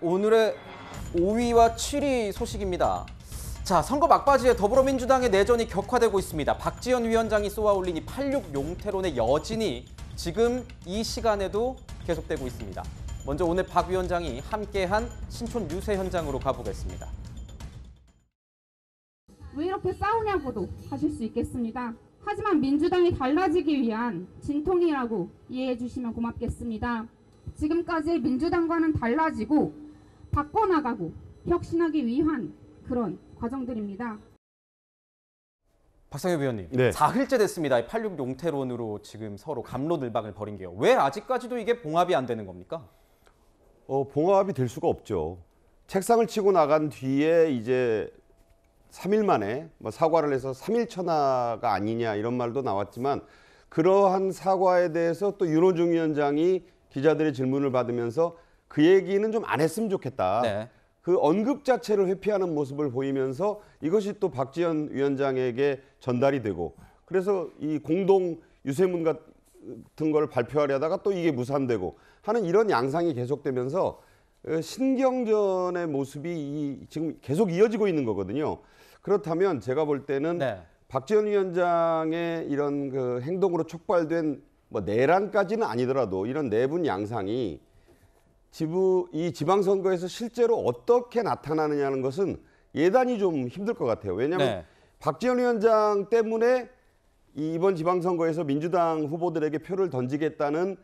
오늘의 5위와 7위 소식입니다. 자, 선거 막바지에 더불어민주당의 내전이 격화되고 있습니다. 박지원 위원장이 쏘아올린 이 86 용태론의 여진이 지금 이 시간에도 계속되고 있습니다. 먼저 오늘 박 위원장이 함께한 신촌 유세 현장으로 가보겠습니다. 왜 이렇게 싸우냐고도 하실 수 있겠습니다. 하지만 민주당이 달라지기 위한 진통이라고 이해해 주시면 고맙겠습니다. 지금까지 민주당과는 달라지고 바꿔나가고 혁신하기 위한 그런 과정들입니다. 박상엽 위원님, 네. 4일째 됐습니다. 86 용태론으로 지금 서로 갑론을박을 벌인 게요. 왜 아직까지도 이게 봉합이 안 되는 겁니까? 봉합이 될 수가 없죠. 책상을 치고 나간 뒤에 이제 3일 만에 사과를 해서 3일 천하가 아니냐 이런 말도 나왔지만 그러한 사과에 대해서 또 윤호중 위원장이 기자들의 질문을 받으면서 그 얘기는 좀 안 했으면 좋겠다. 네. 그 언급 자체를 회피하는 모습을 보이면서 이것이 또 박지원 위원장에게 전달이 되고 그래서 이 공동 유세문 같은 걸 발표하려다가 또 이게 무산되고 하는 이런 양상이 계속되면서 신경전의 모습이 지금 계속 이어지고 있는 거거든요. 그렇다면 제가 볼 때는 네. 박지원 위원장의 이런 그 행동으로 촉발된 내란까지는 아니더라도 이런 내분 양상이 이 지방선거에서 실제로 어떻게 나타나느냐는 것은 예단이 좀 힘들 것 같아요. 왜냐하면 네. 박지원 위원장 때문에 이번 지방선거에서 민주당 후보들에게 표를 던지겠다는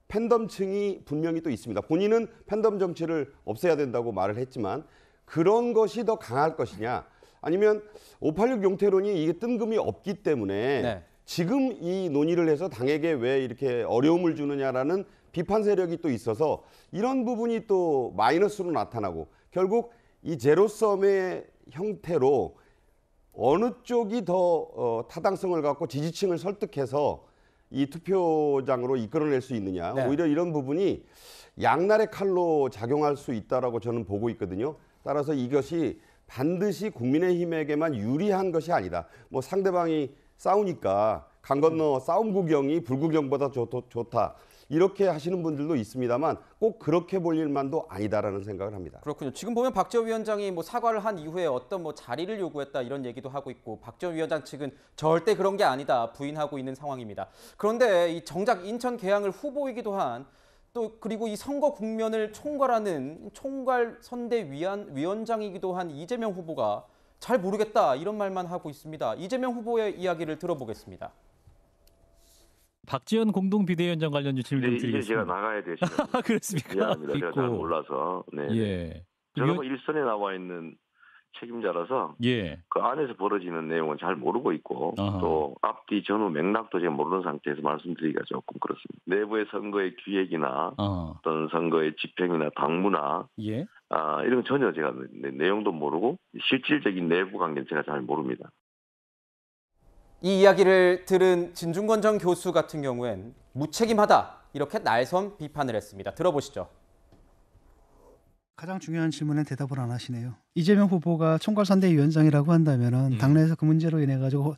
팬덤층이 분명히 또 있습니다. 본인은 팬덤 정치를 없애야 된다고 말을 했지만 그런 것이 더 강할 것이냐 아니면 586 용태론이 이게 뜬금이 없기 때문에 네. 지금 이 논의를 해서 당에게 왜 이렇게 어려움을 주느냐라는 비판 세력이 또 있어서 이런 부분이 또 마이너스로 나타나고 결국 이 제로섬의 형태로 어느 쪽이 더 타당성을 갖고 지지층을 설득해서 이 투표장으로 이끌어낼 수 있느냐. 네. 오히려 이런 부분이 양날의 칼로 작용할 수 있다라고 저는 보고 있거든요. 따라서 이것이 반드시 국민의힘에게만 유리한 것이 아니다. 상대방이 싸우니까 강 건너 싸움 구경이 불구경보다 좋다. 이렇게 하시는 분들도 있습니다만 꼭 그렇게 볼 일만도 아니다라는 생각을 합니다. 그렇군요. 지금 보면 박지원 위원장이 사과를 한 이후에 어떤 자리를 요구했다 이런 얘기도 하고 있고 박지원 위원장 측은 절대 그런 게 아니다 부인하고 있는 상황입니다. 그런데 이 정작 인천 계양을 후보이기도 한 또 그리고 이 선거 국면을 총괄하는 총괄선대위원장이기도 한 이재명 후보가 잘 모르겠다 이런 말만 하고 있습니다. 이재명 후보의 이야기를 들어보겠습니다. 박지원 공동비대위원장 관련 질문 드리겠습니다. 이제 제가 나가야 되시는 그렇습니까? 미안합니다. 제가 잘 몰라서. 네. 예. 제가 일선에 나와 있는 책임자라서 예. 그 안에서 벌어지는 내용은 잘 모르고 있고 아하. 또 앞뒤 전후 맥락도 제가 모르는 상태에서 말씀드리기가 조금 그렇습니다. 내부의 선거의 기획이나 어떤 선거의 집행이나 당무나 예. 이런 건 전혀 제가 내용도 모르고 실질적인 내부 관계는 제가 잘 모릅니다. 이 이야기를 들은 진중권 전 교수 같은 경우엔 무책임하다 이렇게 날선 비판을 했습니다. 들어보시죠. 가장 중요한 질문에 대답을 안 하시네요. 이재명 후보가 총괄선대위원장이라고 한다면은 당내에서 그 문제로 인해 가지고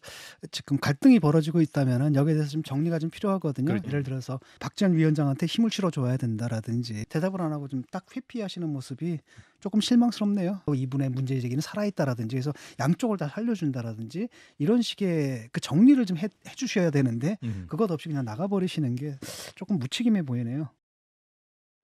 지금 갈등이 벌어지고 있다면은 여기에 대해서 좀 정리가 좀 필요하거든요. 그렇죠. 예를 들어서 박지원 위원장한테 힘을 실어줘야 된다라든지 대답을 안 하고 좀 딱 회피하시는 모습이 조금 실망스럽네요. 이분의 문제 제기는 살아있다라든지 그래서 양쪽을 다 살려준다라든지 이런 식의 그 정리를 좀 해주셔야 되는데 그것 없이 그냥 나가버리시는 게 조금 무책임해 보이네요.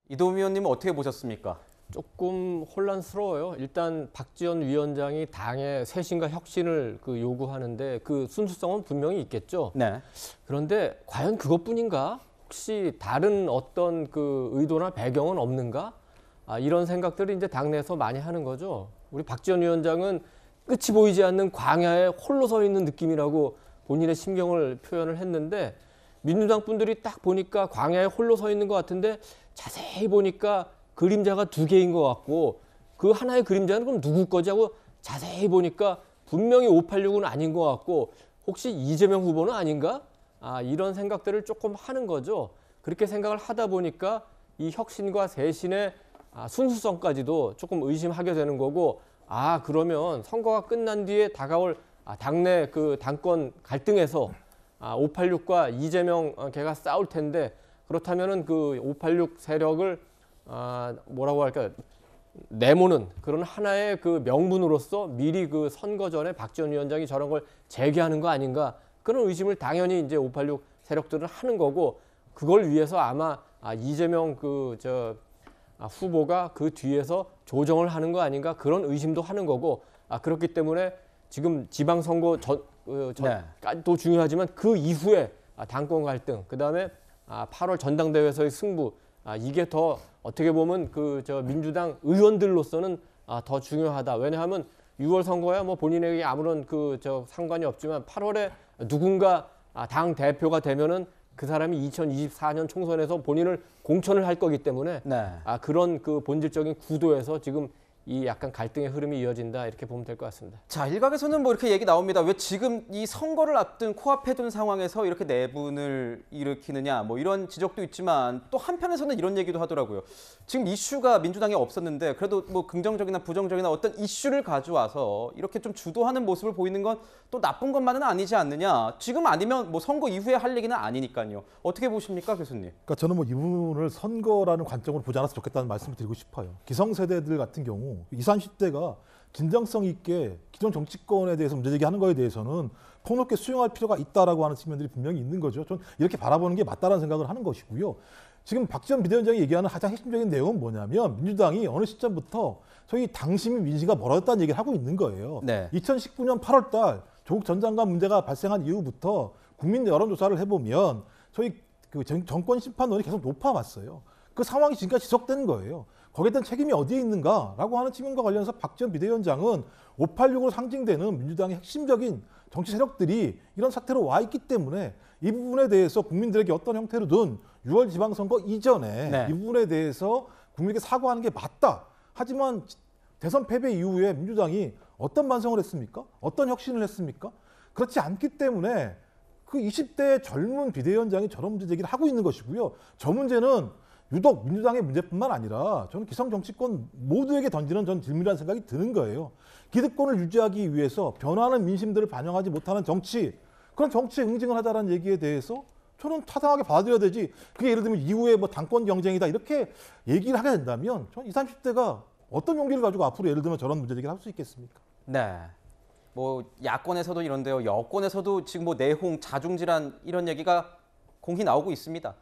이도우 위원님은 어떻게 보셨습니까? 조금 혼란스러워요. 일단 박지원 위원장이 당의 쇄신과 혁신을 요구하는데 그 순수성은 분명히 있겠죠. 네. 그런데 과연 그것뿐인가? 혹시 다른 어떤 의도나 배경은 없는가? 이런 생각들을 이제 당내에서 많이 하는 거죠. 우리 박지원 위원장은 끝이 보이지 않는 광야에 홀로 서 있는 느낌이라고 본인의 심경을 표현을 했는데 민주당 분들이 딱 보니까 광야에 홀로 서 있는 것 같은데 자세히 보니까 그림자가 두 개인 것 같고 그 하나의 그림자는 그럼 누구 거지 하고 자세히 보니까 분명히 586은 아닌 것 같고 혹시 이재명 후보는 아닌가? 이런 생각들을 조금 하는 거죠. 그렇게 생각을 하다 보니까 이 혁신과 쇄신의 순수성까지도 조금 의심하게 되는 거고 그러면 선거가 끝난 뒤에 다가올 당내 당권 갈등에서 586과 이재명 걔가 싸울 텐데 그렇다면은 586 세력을 뭐라고 할까 내모는 그런 하나의 그 명분으로서 미리 그 선거 전에 박지원 위원장이 저런 걸 제기하는 거 아닌가 그런 의심을 당연히 이제 586 세력들은 하는 거고 그걸 위해서 아마 이재명 후보가 그 뒤에서 조정을 하는 거 아닌가 그런 의심도 하는 거고 그렇기 때문에 지금 지방선거 전까지도 중요하지만 그 이후에 당권 갈등 그다음에 8월 전당대회에서의 승부 이게 더 어떻게 보면 민주당 의원들로서는 더 중요하다. 왜냐하면 6월 선거야 뭐 본인에게 아무런 상관이 없지만 8월에 누군가 당 대표가 되면은 그 사람이 2024년 총선에서 본인을 공천을 할 거기 때문에 그런 그 본질적인 구도에서 지금 이 약간 갈등의 흐름이 이어진다 이렇게 보면 될 것 같습니다. 자, 일각에서는 뭐 이렇게 얘기 나옵니다. 왜 지금 이 선거를 앞둔 코앞에 둔 상황에서 이렇게 내분을 일으키느냐 뭐 이런 지적도 있지만 또 한편에서는 이런 얘기도 하더라고요. 지금 이슈가 민주당에 없었는데 그래도 뭐 긍정적이나 부정적이나 어떤 이슈를 가져와서 이렇게 좀 주도하는 모습을 보이는 건 또 나쁜 것만은 아니지 않느냐. 지금 아니면 뭐 선거 이후에 할 얘기는 아니니까요. 어떻게 보십니까, 교수님? 그러니까 저는 뭐 이 부분을 선거라는 관점으로 보지 않아서 좋겠다는 말씀을 드리고 싶어요. 기성세대들 같은 경우 20, 30대가 진정성 있게 기존 정치권에 대해서 문제제기하는 거에 대해서는 폭넓게 수용할 필요가 있다라고 하는 측면들이 분명히 있는 거죠. 전 이렇게 바라보는 게 맞다라는 생각을 하는 것이고요. 지금 박지원 비대위원장이 얘기하는 가장 핵심적인 내용은 뭐냐면 민주당이 어느 시점부터 소위 당심이 민심과 멀어졌다는 얘기를 하고 있는 거예요. 2019년 8월 달 조국 전 장관 문제가 발생한 이후부터 국민 여론조사를 해보면 소위 그 정권 심판론이 계속 높아왔어요. 그 상황이 지금까지 지속된 거예요. 거기에 대한 책임이 어디에 있는가라고 하는 측면과 관련해서 박지원 비대위원장은 586으로 상징되는 민주당의 핵심적인 정치 세력들이 이런 사태로 와 있기 때문에 이 부분에 대해서 국민들에게 어떤 형태로든 6월 지방선거 이전에 이 부분에 대해서 국민에게 사과하는 게 맞다. 하지만 대선 패배 이후에 민주당이 어떤 반성을 했습니까? 어떤 혁신을 했습니까? 그렇지 않기 때문에 그 20대 젊은 비대위원장이 저런 문제 제기를 하고 있는 것이고요. 저 문제는 유독 민주당의 문제뿐만 아니라 저는 기성 정치권 모두에게 던지는 전 질문이라는 생각이 드는 거예요. 기득권을 유지하기 위해서 변화하는 민심들을 반영하지 못하는 정치, 그런 정치에 응징을 하자라는 얘기에 대해서 저는 타당하게 받아들여야 되지. 그게 예를 들면 이후에 뭐 당권 경쟁이다 이렇게 얘기를 하게 된다면 저는 20, 30대가 어떤 용기를 가지고 앞으로 예를 들면 저런 문제 제기를 할 수 있겠습니까? 네. 뭐 야권에서도 이런데요. 여권에서도 지금 뭐 내홍, 자중질환 이런 얘기가 공히 나오고 있습니다.